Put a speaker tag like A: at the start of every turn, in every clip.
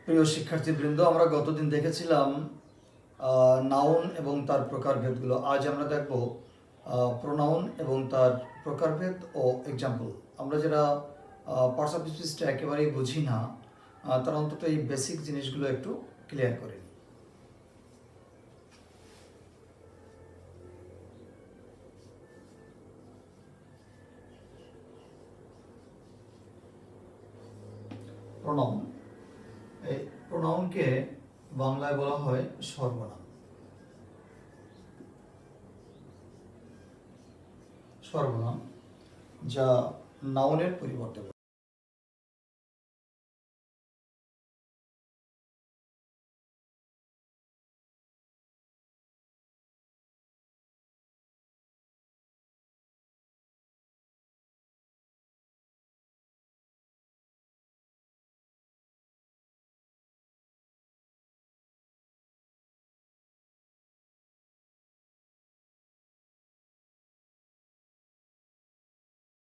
A: প্রিয় শিক্ষার্থীবৃন্দ, আমরা গতদিন দেখেছিলাম নাউন এবং তার প্রকারভেদগুলো। আজ আমরা দেখব প্রোনাউন এবং তার প্রকারভেদ ও এক্সাম্পল। আমরা যারা পার্টস অফ স্পিচটা একেবারেই বুঝি না, তারা অন্তত এই বেসিক জিনিসগুলো একটু ক্লিয়ার করে। প্রোনাউন, এই প্রোনাউনকে বাংলায় বলা হয় সর্বনাম। সর্বনাম যা নাউনের পরিবর্তে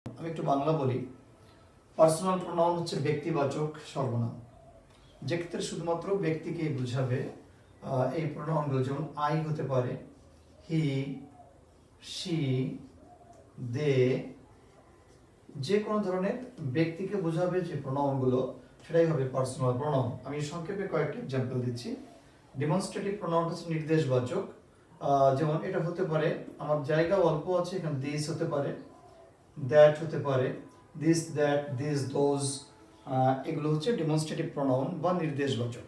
A: আমি একটু বাংলা বলি। পার্সোনাল প্রোনাউন হচ্ছে ব্যক্তিবাচক সর্বনাম, যে ক্ষেত্রে শুধুমাত্র ব্যক্তিকেই বোঝাবে। এই প্রোনাউনগুলো যেমন আই হতে পারে, হি, শি, দে, যে কোনো ধরনের ব্যক্তিকে বোঝাবে যে প্রোনাউনগুলো, সেটাই হবে পার্সোনাল প্রোনাউন। আমি সংক্ষেপে কয়েকটা এক্সাম্পল দিচ্ছি। ডেমনস্ট্রেটিভ প্রোনাউন হচ্ছে নির্দেশবাচক। যেমন এটা হতে পারে, আমার জায়গা অল্প আছে, এখানে দিস হতে পারে, দ্যাট হতে পারে, দিস, দ্যাট, দিস, দোজ, এগুলো হচ্ছে ডেমনস্ট্রেটিভ প্রোনাউন বা নির্দেশবাচক।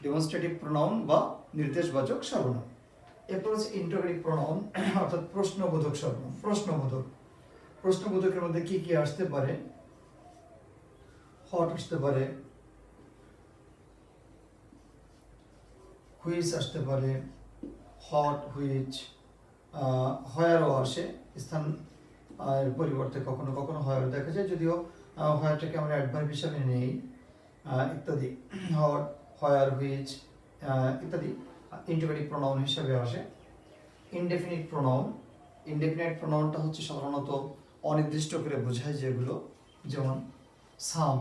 A: ডেমনস্ট্রেটিভ প্রোনাউন বা নির্দেশবাচক সর্বনাম। এরপর হচ্ছে ইন্টারোগেটিভ প্রোনাউন, অর্থাৎ প্রশ্নবোধক সর্বনাম। প্রশ্নবোধকের মধ্যে কি কি আসতে পারে? হট আসতে পারে, হুইচ আসতে পারে, হট, হুইচ, হয়ারও আসে, স্থান এর পরিবর্তে কখনো কখনো হয়ার দেখা যায়, যদিও হয়ারটাকে আমরা অ্যাডভার্ব হিসাবে নেই, ইত্যাদি। হট, হয়ার, হুইচ ইত্যাদি ইন্টারোগেটিভ প্রোনাউন হিসাবে আসে। ইনডেফিনিট প্রোনাউন, ইনডেফিনিট প্রোনাউনটা হচ্ছে সাধারণত অনির্দিষ্ট করে বোঝায় যেগুলো, যেমন সাম,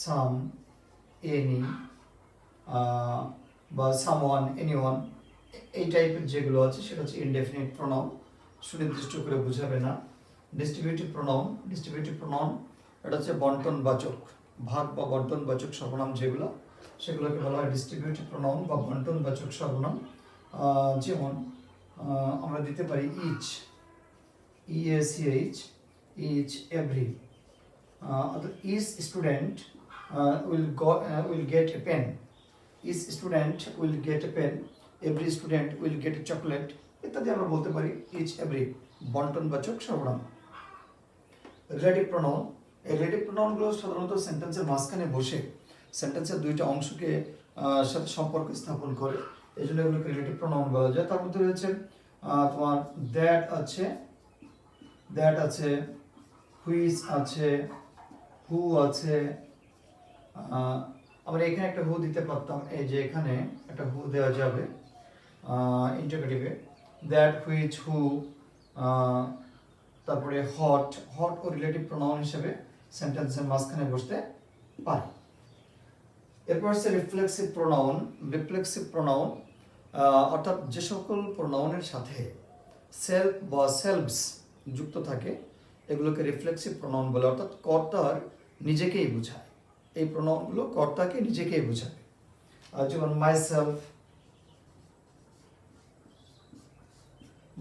A: সাম, এনি বা সামওয়ান, এনিওয়ান, এই টাইপের যেগুলো আছে সেটা হচ্ছে ইনডেফিনিট প্রোনাউন, সুনির্দিষ্ট করে বোঝাবে না। ডিস্ট্রিবিউটিভ প্রোনাউন, ডিস্ট্রিবিউটিভ প্রোনাউন এটা হচ্ছে বন্টনবাচক, ভাগ বা বন্টনবাচক সর্বনাম যেগুলো, সেগুলোকে বলা হয় ডিস্ট্রিবিউটিভ প্রোনাউন বা বন্টনবাচক সর্বনাম। যেমন আমরা দিতে পারি ইচ, ইএসিএইচ, ইচ, এভরি। অর্থাৎ each student will get a pen, each student will get a pen, every student will get a chocolate ইত্যাদি আমরা বলতে পারি ইচ, এভরি, বন্টনবাচক সর্বনাম। রিলেটিভ প্রোনাউন, এই রিলেটিভ প্রোনাউনগুলো সাধারণত সেন্টেন্সের মাঝখানে বসে সেন্টেন্সের দুইটা অংশকে সাথে সম্পর্ক স্থাপন করে, এই জন্য এগুলোকে রিলেটিভ প্রোনাউন বলা যায়। তার মধ্যে রয়েছে তোমার দ্যাট আছে, দ্যাট আছে, হুইচ আছে, হু আছে। আমরা এখানে একটা হু দিতে পারতাম, এই যে এখানে একটা হু দেওয়া যাবে ইন্টারোগেটিভে, দ্যাট, হুইচ, হু। তারপরে হট, হট ও রিলেটিভ প্রোনাউন হিসেবে সেন্টেন্সের মাঝখানে বসতে পারে। এরপর হচ্ছে রিফ্লেক্সিভ প্রোনাউন। রিফ্লেক্সিভ প্রোনাউন অর্থাৎ যে সকল প্রোনাউনের সাথে সেলফ বা সেলভস যুক্ত থাকে এগুলোকে রিফ্লেক্সিভ প্রোনাউন বলে, অর্থাৎ কর্তার নিজেকেই বোঝায়। এই প্রোনাউনগুলো কর্তাকে নিজেকেই বোঝাবে। যেমন myself,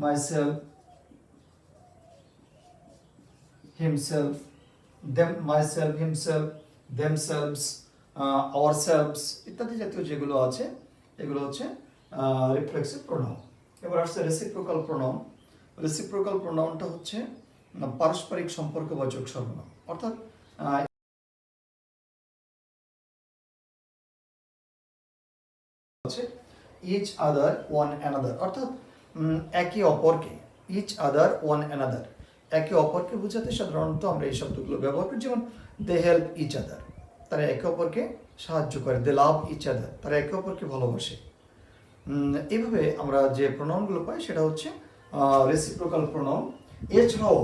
A: myself, himself, them, myself, himself, themselves, ourselves ইত্যাদি জাতীয় যেগুলো আছে এগুলো হচ্ছে রিফ্লেক্সিভ প্রোনাউন। এবার আসছে রেসিপ্রোকাল প্রোনাউন। রেসিপ্রোকাল প্রোনাউনটা হচ্ছে পারস্পরিক সম্পর্কবাচক সর্বনাম, অর্থাৎ ইচ আদার, ওয়ান অ্যানাদার, অর্থাৎ একে অপরকে, ইচ আদার, ওয়ান অ্যানাদার, একে অপরকে বোঝাতে সাধারণত আমরা এই শব্দগুলো ব্যবহার করি। যেমন দে হেল্প ইচ আদার, তারা একে অপরকে সাহায্য করে। দে লাভ ইচ আদার, তারা একে অপরকে ভালোবাসে। এইভাবে আমরা যে প্রোনাউনগুলো পাই সেটা হচ্ছে রেসিপ্রোকাল প্রোনাউন। এছাড়াও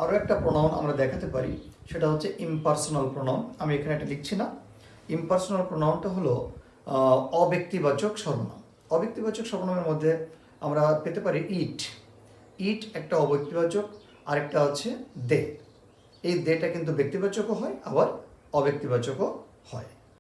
A: আরও একটা প্রোনাউন আমরা দেখাতে পারি, সেটা হচ্ছে ইমপার্সোনাল প্রোনাউন। আমি এখানে এটা লিখছি না। ইমপার্সোনাল প্রোনাউনটা হলো অব্যক্তিবাচক সর্বনাম। অব্যক্তিবাচক সর্বনামের মধ্যে আমরা পেতে পারি ইট। ইট একটা অব্যক্তিবাচক, আরেকটা হচ্ছে দে। এই দেটা কিন্তু ব্যক্তিবাচকও হয়, আবার অব্যক্তিবাচকও হয়।